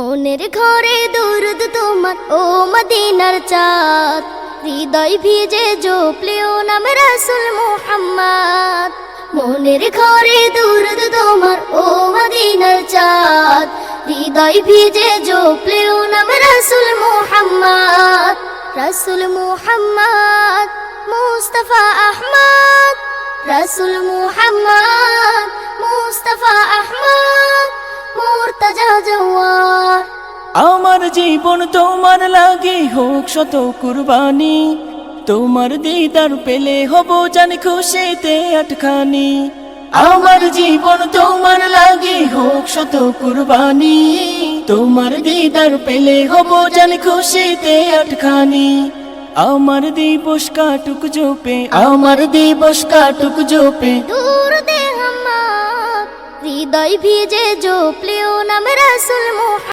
মনের ঘরে দরুদ তোমার ও মদিনার চাঁদ, হৃদয় ভিজে জপলেও নাম রাসূল মুহাম্মদ। মনের ঘরে দরুদ তোমার ও মদিনার চাঁদ, হৃদয় ভিজে জপলেও নাম রাসূল মুহাম্মদ। রাসূল মুহাম্মদ মুস্তাফা আহমদ, রাসূল মুহাম্মদ মুস্তাফা আহমদ, মুর্তজা জওয়ার। আমার জীবন তোমার লাগে হোক শত কুরবানি, তোমার দিদার পেলে হব জানি খুশিতে আটখানি। আমার জীবন তোমার লাগে হোক শত কুরবানি, তোমার দিদার পেলে হব জানি খুশিতে আটখানি। আমার দিবস কাটুক জোপে, আমার দিবস কাটুক জোপে, দরুদে হাম্মদ, হৃদয় ভিজে জপলেও নাম রাসূল মুহাম্মদ।